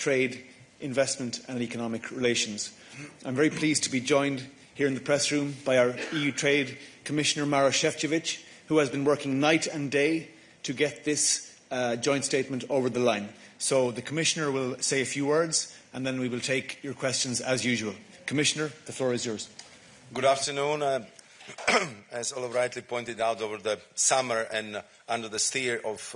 trade, investment and economic relations. I'm very pleased to be joined here in the press room by our EU Trade Commissioner Maros Sefcovic, who has been working night and day to get this joint statement over the line. So the Commissioner will say a few words and then we will take your questions as usual. Commissioner, the floor is yours. Good afternoon. As Olive rightly pointed out, over the summer and under the steer of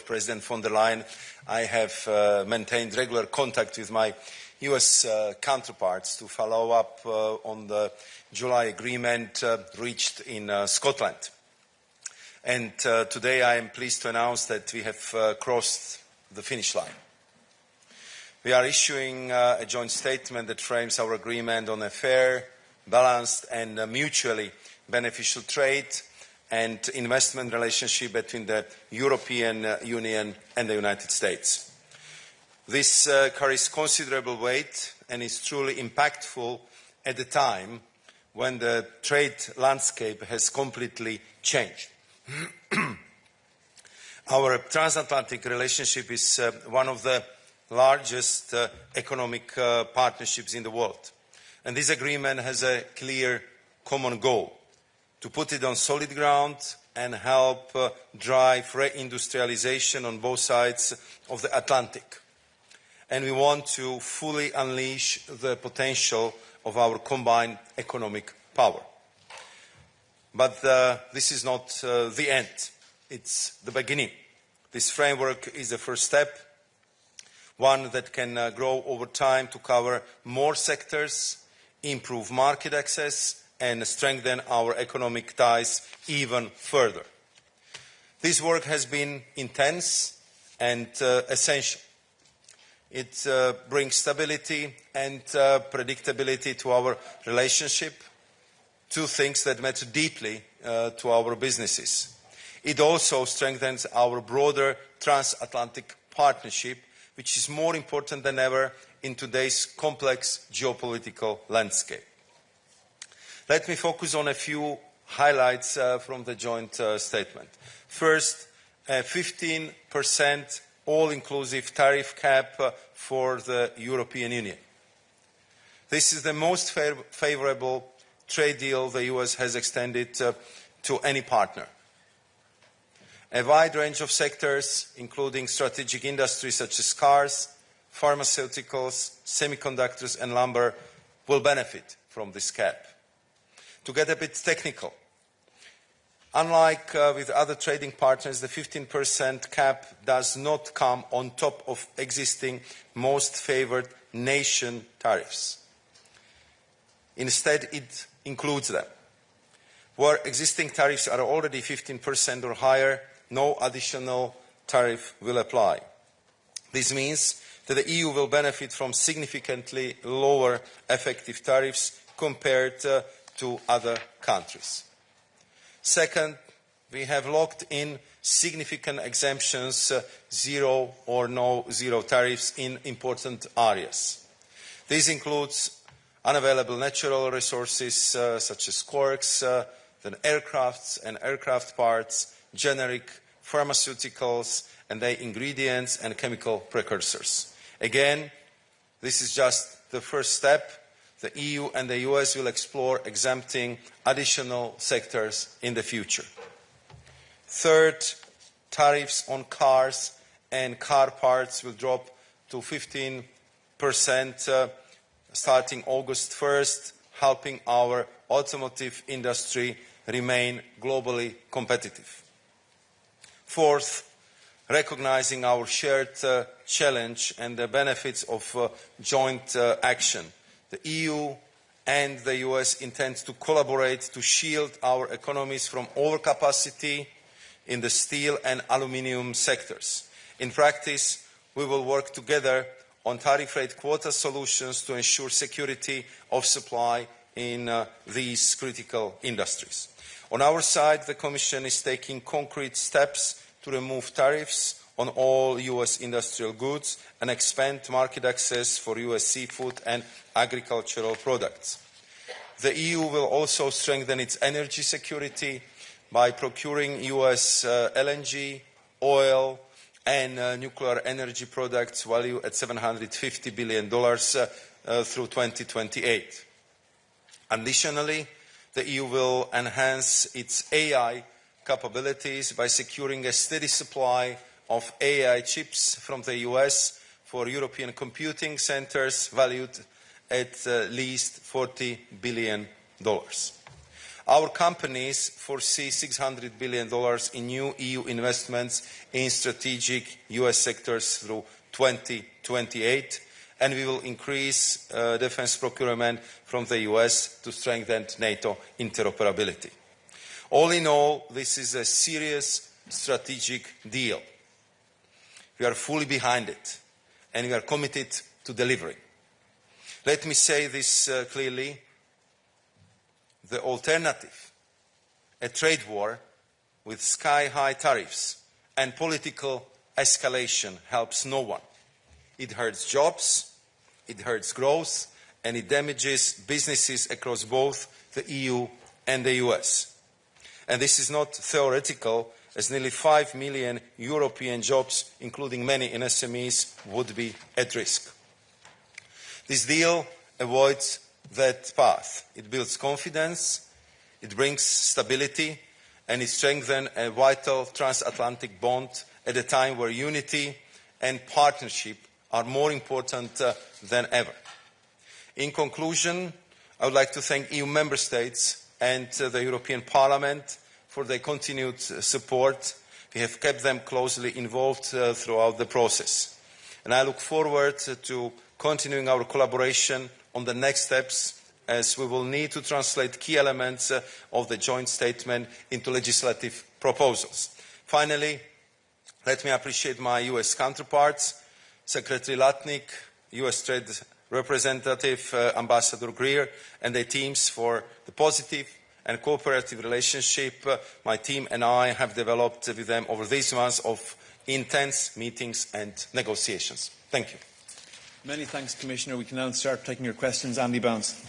President von der Leyen, I have maintained regular contact with my US counterparts to follow up on the July agreement reached in Scotland. And today I am pleased to announce that we have crossed the finish line. We are issuing a joint statement that frames our agreement on a fair, balanced and mutually beneficial trade and investment relationship between the European Union and the United States. This carries considerable weight and is truly impactful at a time when the trade landscape has completely changed. Our transatlantic relationship is one of the largest economic partnerships in the world. And this agreement has a clear common goal: to put it on solid ground and help drive reindustrialization on both sides of the Atlantic. And we want to fully unleash the potential of our combined economic power. But this is not the end. It's the beginning. This framework is the first step, one that can grow over time to cover more sectors, improve market access and strengthen our economic ties even further. This work has been intense and essential. It brings stability and predictability to our relationship, two things that matter deeply to our businesses. It also strengthens our broader transatlantic partnership, which is more important than ever in today's complex geopolitical landscape. Let me focus on a few highlights from the joint statement. First, a 15% all-inclusive tariff cap for the European Union. This is the most favorable trade deal the US has extended to any partner. A wide range of sectors, including strategic industries such as cars, pharmaceuticals, semiconductors and lumber, will benefit from this cap. To get a bit technical, unlike with other trading partners, the 15% cap does not come on top of existing most favored nation tariffs. Instead, it includes them. Where existing tariffs are already 15% or higher, no additional tariff will apply. This means that the EU will benefit from significantly lower effective tariffs compared to other countries. Second, we have locked in significant exemptions, zero or no zero tariffs in important areas. This includes unavailable natural resources such as quarks, then aircrafts and aircraft parts, generic pharmaceuticals and their ingredients and chemical precursors. Again, this is just the first step. The EU and the US will explore exempting additional sectors in the future. Third, tariffs on cars and car parts will drop to 15% starting August 1st, helping our automotive industry remain globally competitive. Fourth, recognizing our shared challenge and the benefits of joint action, the EU and the US intend to collaborate to shield our economies from overcapacity in the steel and aluminium sectors. In practice, we will work together on tariff rate quota solutions to ensure security of supply in these critical industries. On our side, the Commission is taking concrete steps to remove tariffs on all US industrial goods and expand market access for US seafood and agricultural products. The EU will also strengthen its energy security by procuring US LNG, oil, and nuclear energy products valued at $750 billion through 2028. Additionally, the EU will enhance its AI capabilities by securing a steady supply of AI chips from the US for European computing centres valued at least $40 billion. Our companies foresee $600 billion in new EU investments in strategic US sectors through 2028, and we will increase defence procurement from the US to strengthen NATO interoperability. All in all, this is a serious strategic deal. We are fully behind it, and we are committed to delivering. Let me say this clearly. The alternative, a trade war with sky-high tariffs and political escalation, helps no one. It hurts jobs, it hurts growth, and it damages businesses across both the EU and the US. And this is not theoretical, as nearly 5 million European jobs, including many in SMEs, would be at risk. This deal avoids that path. It builds confidence, it brings stability, and it strengthens a vital transatlantic bond at a time where unity and partnership are more important than ever. In conclusion, I would like to thank EU member states and the European Parliament for their continued support. We have kept them closely involved throughout the process. And I look forward to continuing our collaboration on the next steps, as we will need to translate key elements of the joint statement into legislative proposals. Finally, let me appreciate my US counterparts, Secretary Latnik, US Trade Representative Ambassador Greer, and their teams for the positive and cooperative relationship my team and I have developed with them over these months of intense meetings and negotiations. Thank you. Many thanks, Commissioner. We can now start taking your questions. Andy Bounce.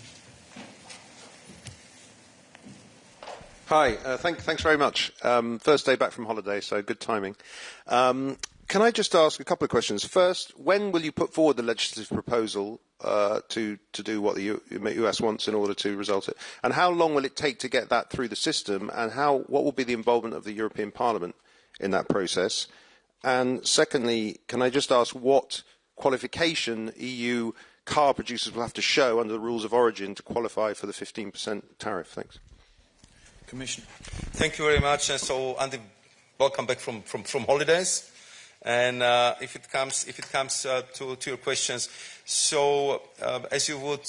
Hi, thanks very much. First day back from holiday, so good timing. Can I just ask a couple of questions? First, when will you put forward the legislative proposal to do what the US wants in order to result it? And how long will it take to get that through the system? And what will be the involvement of the European Parliament in that process? And secondly, can I just ask what qualification EU car producers will have to show under the rules of origin to qualify for the 15% tariff? Thanks. Commissioner. Thank you very much. And so, Andy, welcome back from holidays. And if it comes to your questions, so as you would,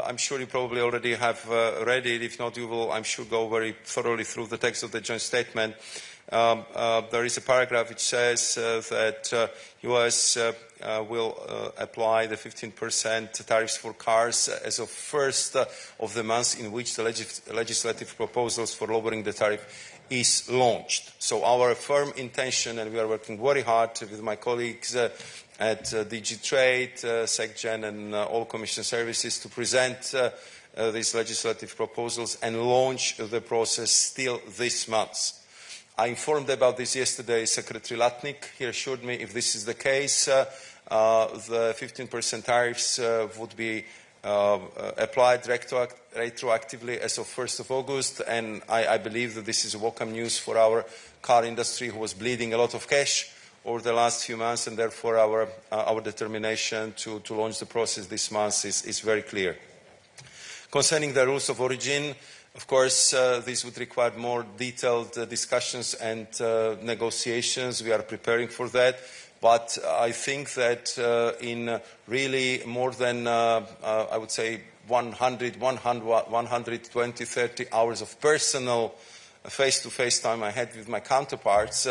I'm sure you probably already have read it. If not, you will, I'm sure, go very thoroughly through the text of the joint statement. There is a paragraph which says that US will apply the 15% tariffs for cars as of first of the month in which the legislative proposals for lowering the tariff is launched. So our firm intention, and we are working very hard with my colleagues at DG Trade, SecGen, and all Commission services to present these legislative proposals and launch the process still this month. I informed about this yesterday Secretary Latnik. He assured me if this is the case, the 15% tariffs would be applied retroactively as of 1st of August, and I believe that this is welcome news for our car industry, who was bleeding a lot of cash over the last few months, and therefore our determination to launch the process this month is very clear. Concerning the rules of origin, of course, this would require more detailed discussions and negotiations. We are preparing for that. But I think that in really more than, I would say, 120, 30 hours of personal face-to-face time I had with my counterparts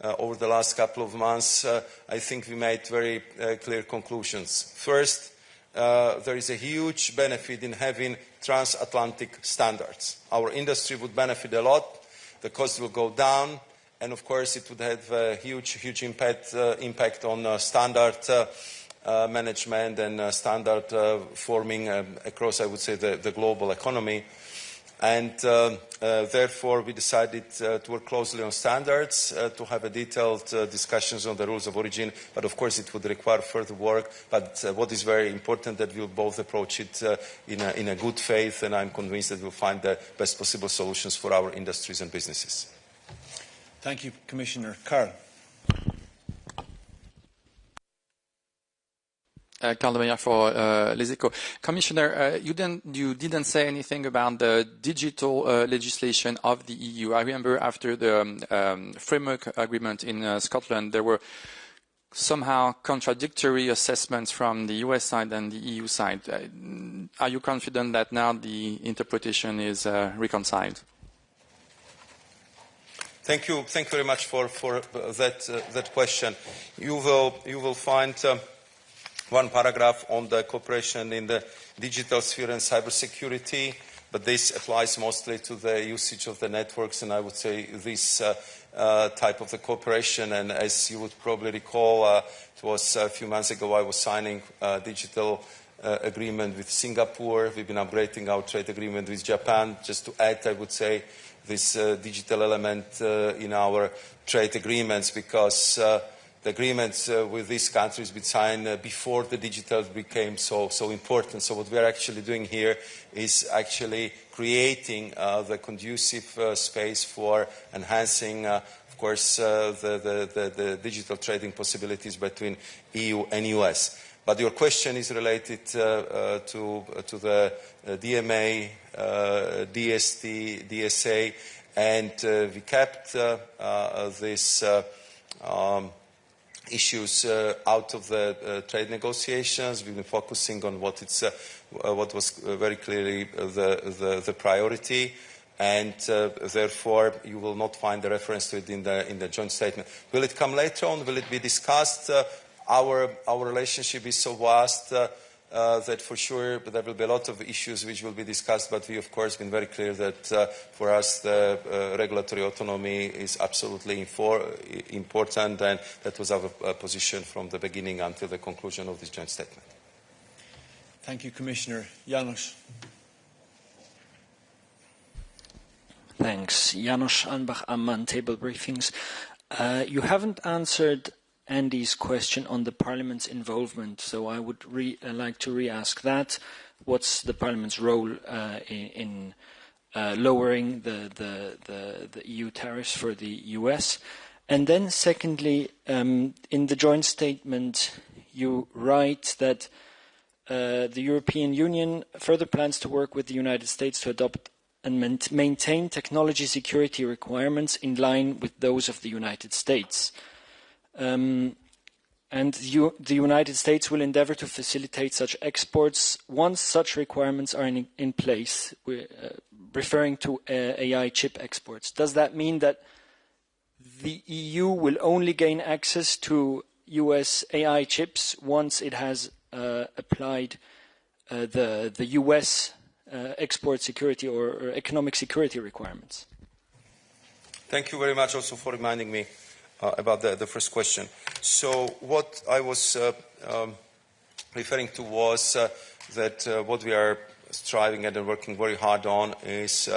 over the last couple of months, I think we made very clear conclusions. First, there is a huge benefit in having transatlantic standards. Our industry would benefit a lot. The cost will go down. And of course, it would have a huge impact on standard management and standard forming across, I would say, the global economy. And therefore, we decided to work closely on standards, to have a detailed discussions on the rules of origin. But of course, it would require further work. But what is very important that we'll both approach it in a good faith, and I'm convinced that we'll find the best possible solutions for our industries and businesses. Thank you, Commissioner. Carl. Carl de Meyer for Les Echos. Commissioner, you didn't say anything about the digital legislation of the EU. I remember after the framework agreement in Scotland, there were somehow contradictory assessments from the US side and the EU side. Are you confident that now the interpretation is reconciled? Thank you very much for that question. You will find one paragraph on the cooperation in the digital sphere and cybersecurity, but this applies mostly to the usage of the networks, and I would say this type of the cooperation. And as you would probably recall, it was a few months ago I was signing a digital agreement with Singapore. We've been upgrading our trade agreement with Japan. Just to add, I would say, this digital element in our trade agreements, because the agreements with these countries been signed before the digital became so important. So what we are actually doing here is actually creating the conducive space for enhancing, of course, the digital trading possibilities between EU and US. But your question is related to the DMA, DST, DSA, and we kept this issues out of the trade negotiations. We've been focusing on what was very clearly the priority, and therefore you will not find a reference to it in the joint statement. Will it come later on? Will it be discussed? Our relationship is so vast that for sure there will be a lot of issues which will be discussed, but we of course been very clear that for us the regulatory autonomy is absolutely important, and that was our position from the beginning until the conclusion of this joint statement. Thank you, Commissioner. Janos. Thanks. Janos Anbach, Amman, Table Briefings. You haven't answered Andy's question on the Parliament's involvement, so I would like to re-ask that. What's the Parliament's role in lowering the EU tariffs for the US? And then secondly, in the joint statement, you write that the European Union further plans to work with the United States to adopt and maintain technology security requirements in line with those of the United States. And the United States will endeavor to facilitate such exports once such requirements are in place, referring to AI chip exports. Does that mean that the EU will only gain access to US AI chips once it has applied the US export security or economic security requirements? Thank you very much also for reminding me about the first question. So what I was referring to was that what we are striving at and working very hard on is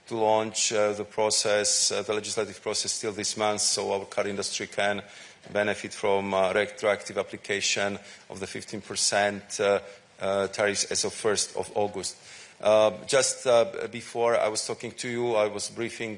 to launch the process, the legislative process still this month, so our car industry can benefit from retroactive application of the 15% tariffs as of 1st of August. Just before I was talking to you, I was briefing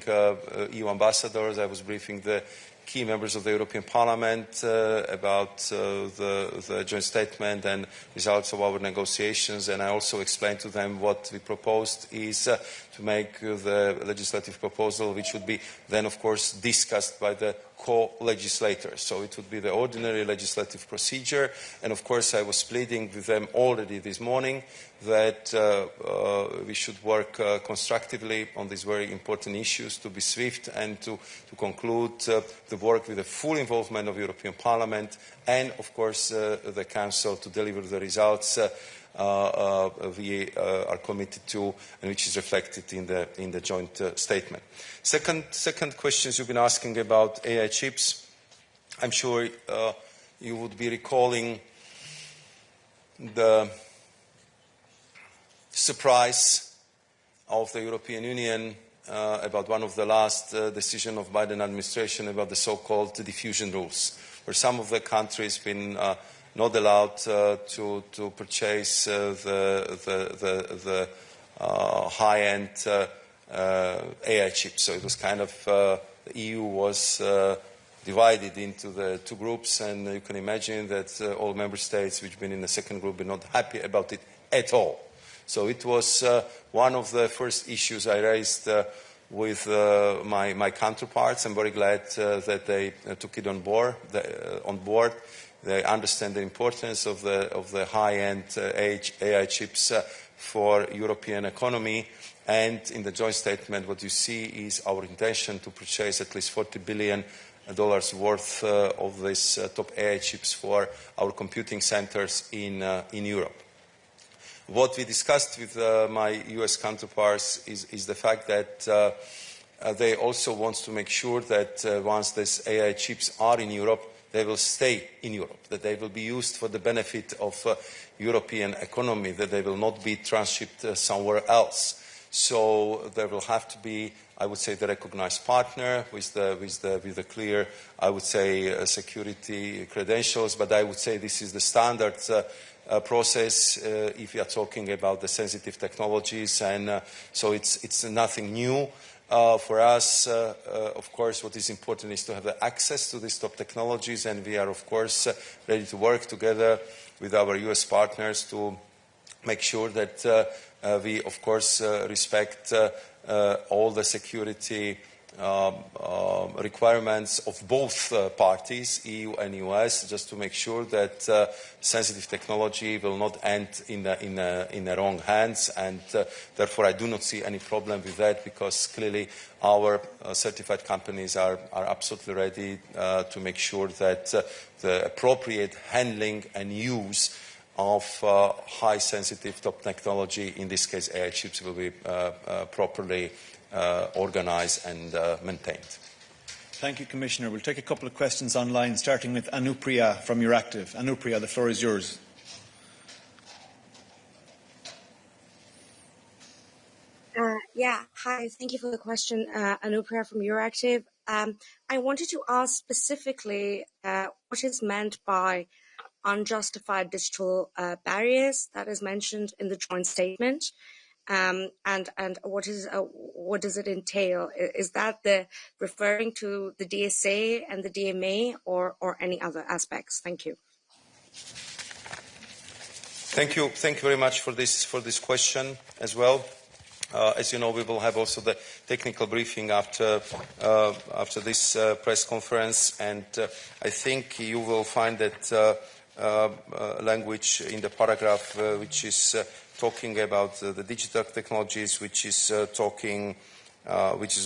EU ambassadors, I was briefing the key members of the European Parliament about the joint statement and results of our negotiations, and I also explained to them what we proposed is to make the legislative proposal, which would be then of course discussed by the co-legislators. So it would be the ordinary legislative procedure, and of course I was pleading with them already this morning that we should work constructively on these very important issues, to be swift and to conclude the work with the full involvement of European Parliament and of course the Council to deliver the results we are committed to and which is reflected in the joint statement. Second questions you've been asking about AI chips. I'm sure you would be recalling the surprise of the European Union about one of the last decisions of Biden administration about the so-called diffusion rules, where some of the countries been not allowed to purchase the high-end AI chips. So it was kind of the EU was divided into the two groups, and you can imagine that all member states which have been in the second group were not happy about it at all. So it was one of the first issues I raised with my counterparts. I'm very glad that they took it on board. They understand the importance of the high-end AI chips for European economy. And in the joint statement, what you see is our intention to purchase at least $40 billion worth of these top AI chips for our computing centers in Europe. What we discussed with my US counterparts is the fact that they also want to make sure that once these AI chips are in Europe, they will stay in Europe, that they will be used for the benefit of European economy, that they will not be transshipped somewhere else. So there will have to be, I would say, the recognized partner with the clear, I would say, security credentials. But I would say this is the standard process if you are talking about the sensitive technologies, and so it's nothing new. For us, of course, what is important is to have the access to these top technologies, and we are, of course, ready to work together with our US partners to make sure that we, of course, respect all the security requirements of both parties, EU and US, just to make sure that sensitive technology will not end in the wrong hands. And therefore, I do not see any problem with that, because clearly our certified companies are absolutely ready to make sure that the appropriate handling and use of high sensitive top technology, in this case AI chips, will be properly organized and maintained. Thank you, Commissioner. We'll take a couple of questions online, starting with Anupriya from Euractiv. Anupriya, the floor is yours. Hi, thank you for the question, Anupriya from Euractiv. I wanted to ask specifically what is meant by unjustified digital barriers that is mentioned in the joint statement, and what does it entail? Is that referring to the DSA and the DMA, or any other aspects? Thank you. Thank you very much for this question as well. As you know, we will have also the technical briefing after this press conference, and I think you will find that language in the paragraph which is talking about the digital technologies, which is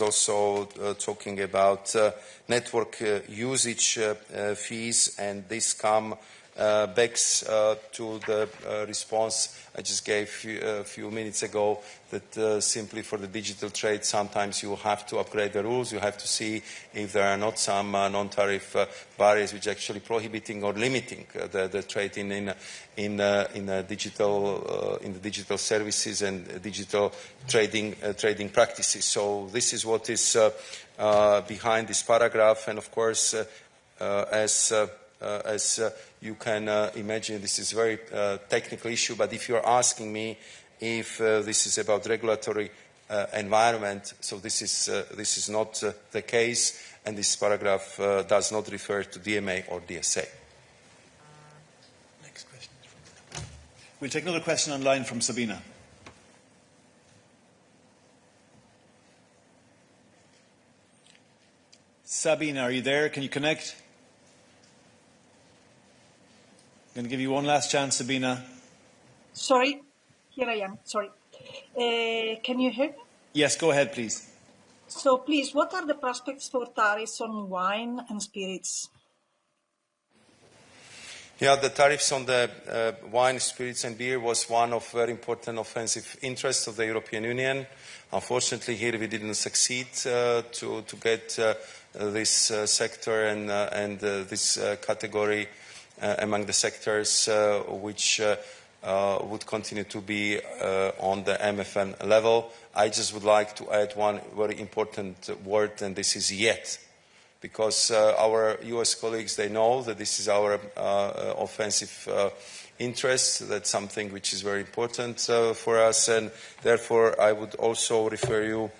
also talking about network usage fees, and this come back to the response I just gave a few minutes ago, that simply for the digital trade, sometimes you have to upgrade the rules. You have to see if there are not some non-tariff barriers which are actually prohibiting or limiting the trade in the digital services and digital trading practices. So this is what is behind this paragraph, and of course, as you can imagine, this is a very technical issue, but if you're asking me if this is about regulatory environment, so this is not the case, and this paragraph does not refer to DMA or DSA. Next question. We'll take another question online from Sabina. Sabina, are you there? Can you connect? I'm going to give you one last chance, Sabina. Sorry, here I am. Sorry. Can you hear me? Yes, go ahead, please. So, please, what are the prospects for tariffs on wine and spirits? Yeah, the tariffs on the wine, spirits and beer was one of very important offensive interests of the European Union. Unfortunately, here we didn't succeed to get this sector and this category among the sectors which would continue to be on the MFN level. I just would like to add one very important word, and this is yet. Because our US colleagues, they know that this is our offensive interest. That's something which is very important for us, and therefore I would also refer you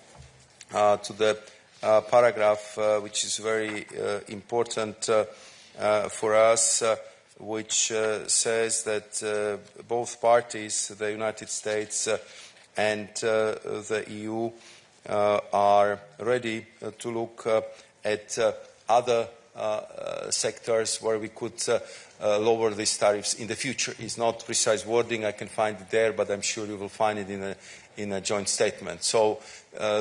to the paragraph which is very important for us, which says that both parties, the United States and the EU, are ready to look at other sectors where we could lower these tariffs in the future. It's not precise wording, I can find it there, but I'm sure you will find it in a joint statement. So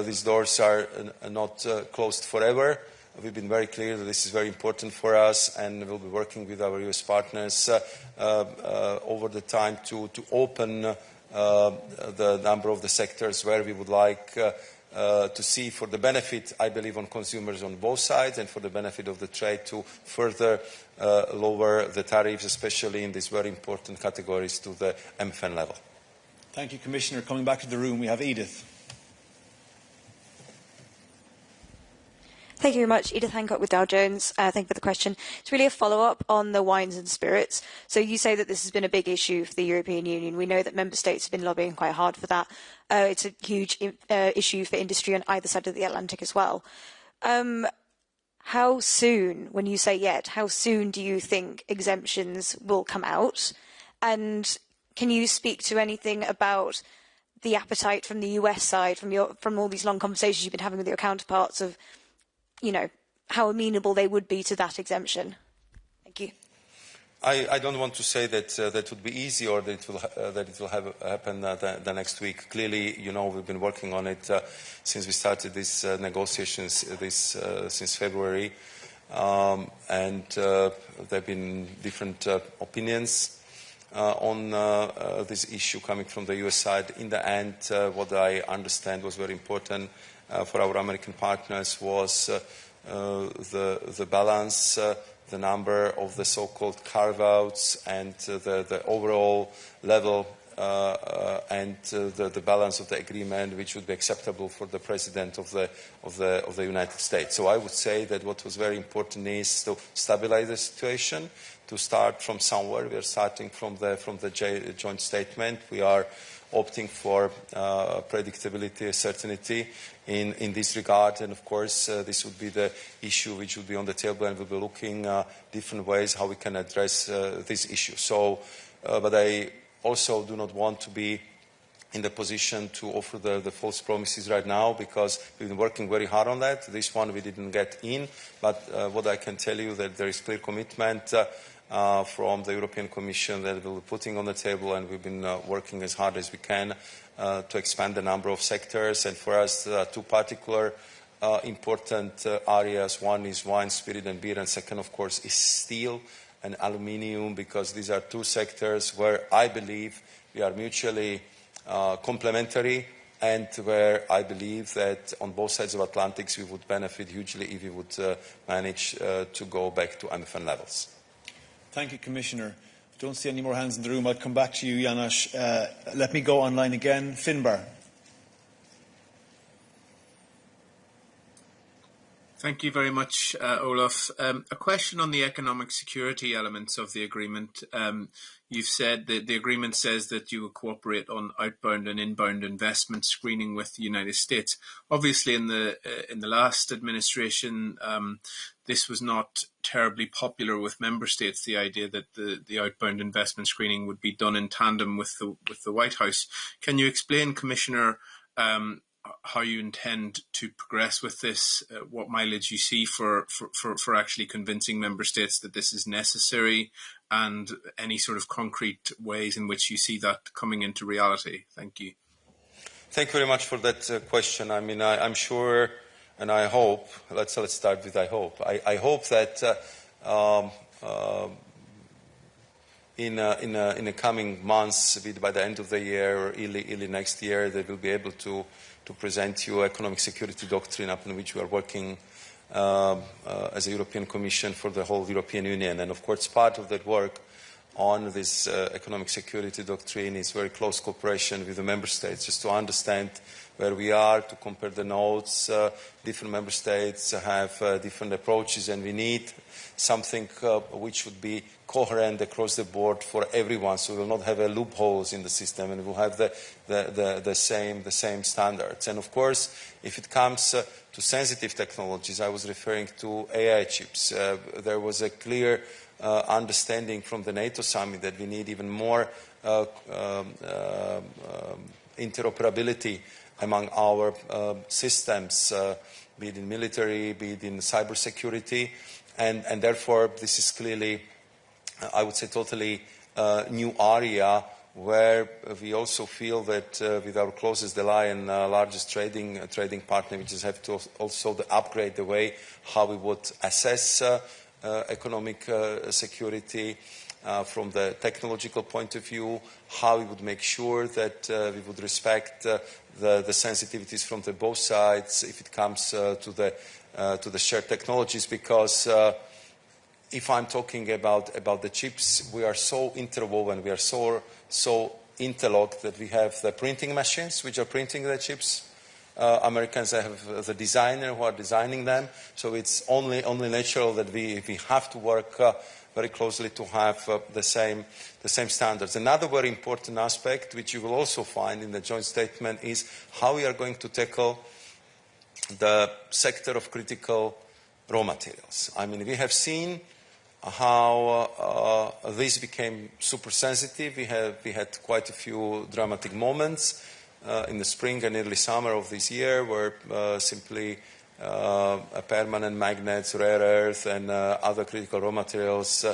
these doors are not closed forever. We've been very clear that this is very important for us, and we'll be working with our US partners over the time to open the number of the sectors where we would like to see, for the benefit, I believe, on consumers on both sides and for the benefit of the trade, to further lower the tariffs, especially in these very important categories, to the MFN level. Thank you, Commissioner. Coming back to the room, we have Edith. Thank you very much. Edith Hancock with Dow Jones. Thank you for the question. It's really a follow-up on the wines and spirits. So you say that this has been a big issue for the European Union. We know that member states have been lobbying quite hard for that. It's a huge issue for industry on either side of the Atlantic as well. How soon, when you say yet, how soon do you think exemptions will come out? And can you speak to anything about the appetite from the US side, from all these long conversations you've been having with your counterparts, of, you know, how amenable they would be to that exemption? Thank you. I don't want to say that that would be easy, or that it will happen the next week. Clearly, you know, we've been working on it since we started these negotiations since February, and there have been different opinions on this issue coming from the US side. In the end, what I understand was very important for our American partners was the balance, the number of the so-called carve-outs, and the overall level and the balance of the agreement, which would be acceptable for the President of the United States. So I would say that what was very important is to stabilize the situation, to start from somewhere. We are starting from the joint statement. We are opting for predictability, certainty in this regard, and of course this would be the issue which would be on the table, and we'll be looking different ways how we can address this issue. So, but I also do not want to be in the position to offer the false promises right now, because we've been working very hard on that. This one we didn't get in, but what I can tell you that there is clear commitment from the European Commission that we'll be putting on the table, and we've been working as hard as we can to expand the number of sectors. And for us, two particular important areas. One is wine, spirit and beer, and second, of course, is steel and aluminium, because these are two sectors where I believe we are mutually complementary, and where I believe that on both sides of Atlantic we would benefit hugely if we would manage to go back to MFN levels. Thank you, Commissioner. I don't see any more hands in the room. I'll come back to you, János. Let me go online again. Finbar. Thank you very much, Olaf. A question on the economic security elements of the agreement. You've said that the agreement says that you will cooperate on outbound and inbound investment screening with the United States. Obviously, in the last administration, this was not terribly popular with member states, the idea that the outbound investment screening would be done in tandem with the White House. Can you explain, Commissioner, how you intend to progress with this, what mileage you see for actually convincing member states that this is necessary, and any sort of concrete ways in which you see that coming into reality? Thank you. Thank you very much for that question. I mean, I'm sure, and I hope, let's start with I hope. I hope that in the coming months, by the end of the year or early next year, they will be able to present you economic security doctrine upon which we are working as a European Commission for the whole European Union. And of course, part of that work on this economic security doctrine is very close cooperation with the member states, just to understand where we are, to compare the notes. Different member states have different approaches, and we need something which would be coherent across the board for everyone, so we will not have loopholes in the system, and we will have the same standards. And of course, if it comes to sensitive technologies, I was referring to AI chips. There was a clear understanding from the NATO summit that we need even more interoperability among our systems, be it in military, be it in cybersecurity, and therefore this is clearly, I would say, totally new area where we also feel that with our closest ally and largest trading partner, we just have to also upgrade the way how we would assess economic security from the technological point of view, how we would make sure that we would respect the sensitivities from both sides if it comes to the shared technologies, because if I'm talking about the chips, we are so interwoven, we are so interlocked that we have the printing machines which are printing the chips. Americans have the designer who are designing them, so it's only natural that we have to work very closely to have the same standards. Another very important aspect, which you will also find in the joint statement, is how we are going to tackle the sector of critical raw materials. I mean, we have seen how this became super sensitive. We had quite a few dramatic moments in the spring and early summer of this year, where simply permanent magnets, rare earth, and other critical raw materials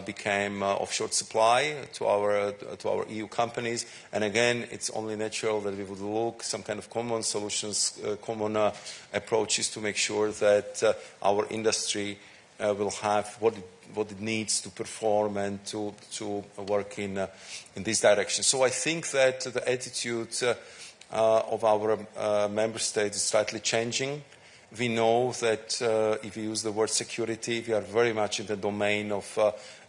became of short supply to our EU companies. And again, it's only natural that we would look some kind of common solutions, common approaches to make sure that our industry will have what it needs to perform and to work in this direction. So I think that the attitude of our member states is slightly changing. We know that if we use the word security, we are very much in the domain of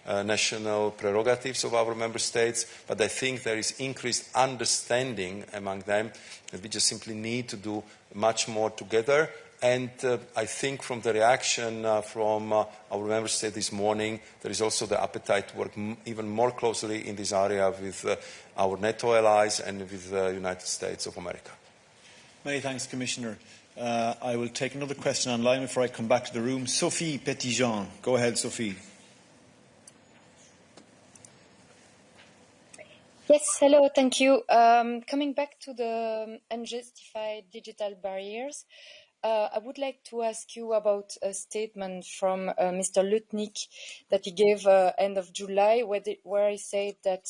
national prerogatives of our member states, but I think there is increased understanding among them that we just simply need to do much more together. And I think from the reaction from our member state this morning, there is also the appetite to work even more closely in this area with our NATO allies and with the United States of America. Many thanks, Commissioner. I will take another question online before I come back to the room. Sophie Petitjean. Go ahead, Sophie. Yes, hello, thank you. Coming back to the unjustified digital barriers, I would like to ask you about a statement from Mr. Lutnick that he gave end of July, where he said that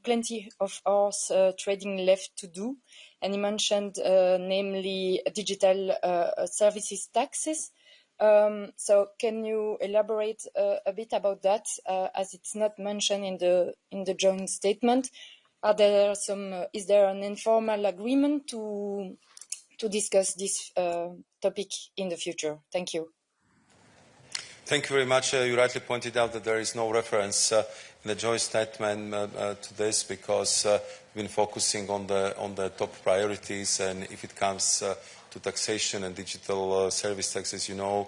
plenty of hours trading left to do, and he mentioned namely digital services taxes. So can you elaborate a bit about that, as it's not mentioned in the joint statement? Is there an informal agreement to discuss this topic in the future? Thank you. Thank you very much. You rightly pointed out that there is no reference in the joint statement to this, because we've been focusing on the top priorities, and if it comes to taxation and digital service taxes, you know,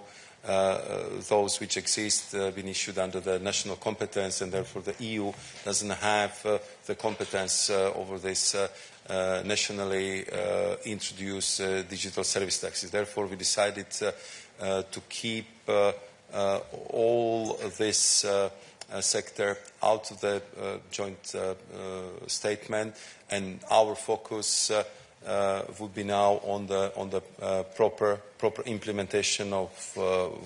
those which exist have been issued under the national competence, and therefore the EU doesn't have the competence over this nationally introduced digital service taxes. Therefore, we decided to keep all this sector out of the joint statement, and our focus would be now on the proper implementation of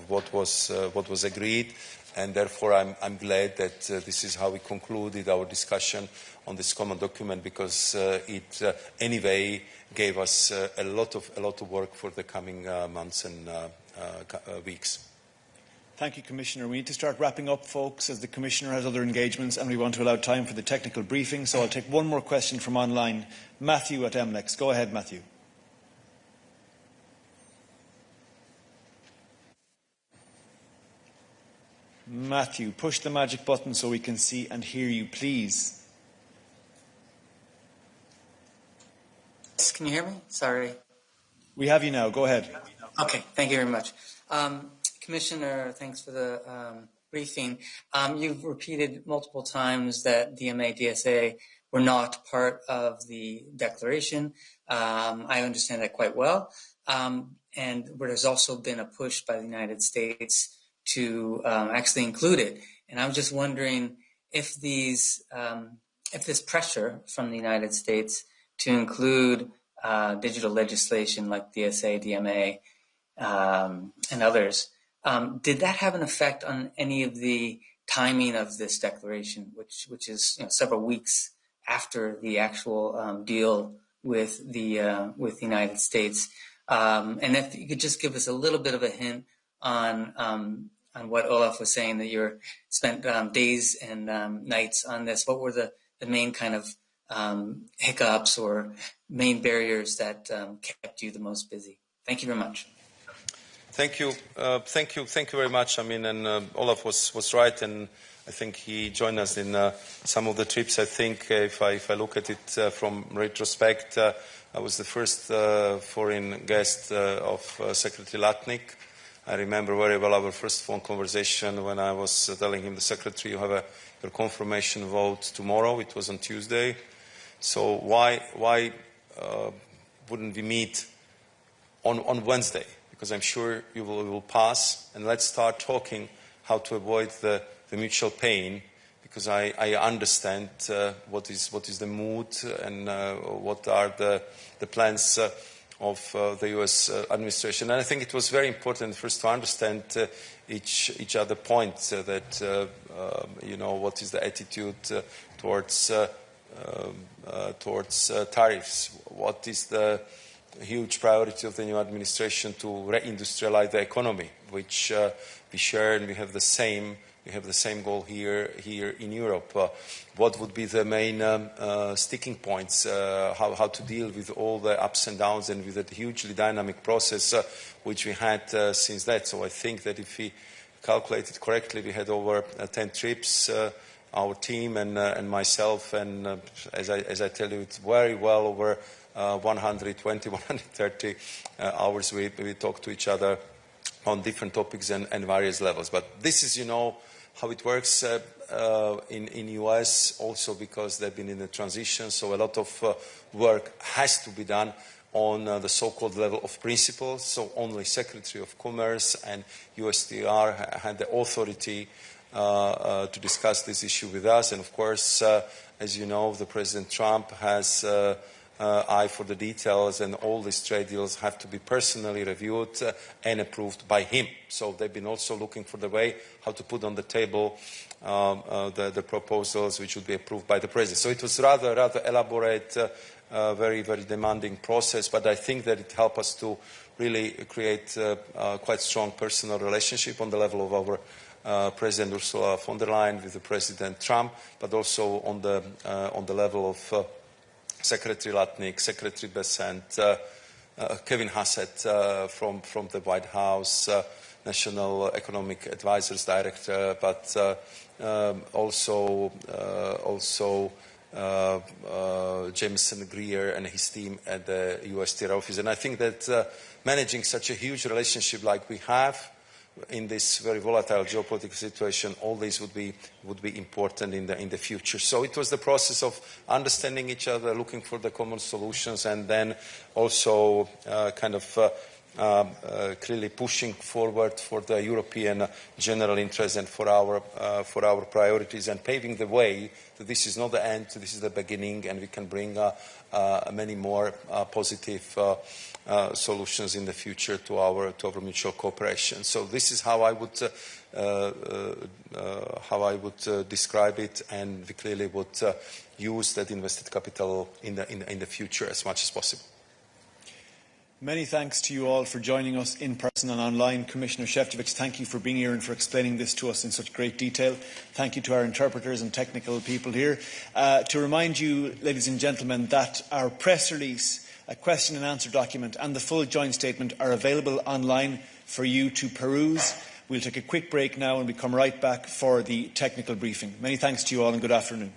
what was agreed, and therefore I'm glad that this is how we concluded our discussion on this common document, because it anyway gave us a lot of work for the coming months and weeks. Thank you, Commissioner. We need to start wrapping up, folks, as the Commissioner has other engagements, and we want to allow time for the technical briefing. So I'll take one more question from online. Matthew at MLEX. Go ahead, Matthew. Matthew, push the magic button so we can see and hear you, please. Can you hear me? Sorry. We have you now. Go ahead. Okay, thank you very much. Commissioner, thanks for the briefing. You've repeated multiple times that DMA, DSA were not part of the declaration. I understand that quite well. And there's also been a push by the United States to actually include it. And I'm just wondering if this pressure from the United States to include digital legislation like DSA, DMA, and others, did that have an effect on any of the timing of this declaration, which is several weeks after the actual deal with the United States? And if you could just give us a little bit of a hint on what Olaf was saying, that you spent days and nights on this. What were the main kind of hiccups or main barriers that kept you the most busy? Thank you very much. Thank you very much. I mean, and Olaf was right, and I think he joined us in some of the trips. I think if I look at it from retrospect, I was the first foreign guest of Secretary Latnik. I remember very well our first phone conversation when I was telling him, the Secretary, you have your confirmation vote tomorrow. It was on Tuesday. So why wouldn't we meet on Wednesday? Because I'm sure you will pass, and let's start talking how to avoid the mutual pain, because I understand what is the mood and what are the plans of the US administration. And I think it was very important first to understand each other points, that what is the attitude towards tariffs, what is the huge priority of the new administration to reindustrialize the economy, which we share, and we have the same goal here in Europe. What would be the main sticking points? How to deal with all the ups and downs and with that hugely dynamic process which we had since that. So I think that if we calculate it correctly, we had over 10 trips. Our team and myself, and as I tell you, it's very well over 120, 130 hours we talk to each other on different topics and various levels. But this is, how it works in US also, because they've been in a transition. So a lot of work has to be done on the so-called level of principles. So only Secretary of Commerce and USTR had the authority to discuss this issue with us. And of course, as you know, the President Trump has eye for the details, and all these trade deals have to be personally reviewed and approved by him. So they've been also looking for the way how to put on the table the proposals which would be approved by the President. So it was rather elaborate, very, very demanding process, but I think that it helped us to really create a quite strong personal relationship on the level of our President Ursula von der Leyen with the President Trump, but also on the level of Secretary Latnik, Secretary Bessent, Kevin Hassett from the White House, National Economic Advisors Director, but also Jameson Greer and his team at the USTR office. And I think that managing such a huge relationship like we have in this very volatile geopolitical situation, all these would be important in the future. So it was the process of understanding each other, looking for the common solutions, and then also clearly pushing forward for the European general interest and for our priorities, and paving the way that this is not the end, this is the beginning, and we can bring many more positive solutions in the future to our mutual cooperation. So this is how I would describe it, and we clearly would use that invested capital in the future as much as possible. Many thanks to you all for joining us in person and online. Commissioner Sefcovic, thank you for being here and for explaining this to us in such great detail. Thank you to our interpreters and technical people here. To remind you, ladies and gentlemen, that our press release, a question and answer document and the full joint statement are available online for you to peruse. We'll take a quick break now and we come right back for the technical briefing. Many thanks to you all and good afternoon.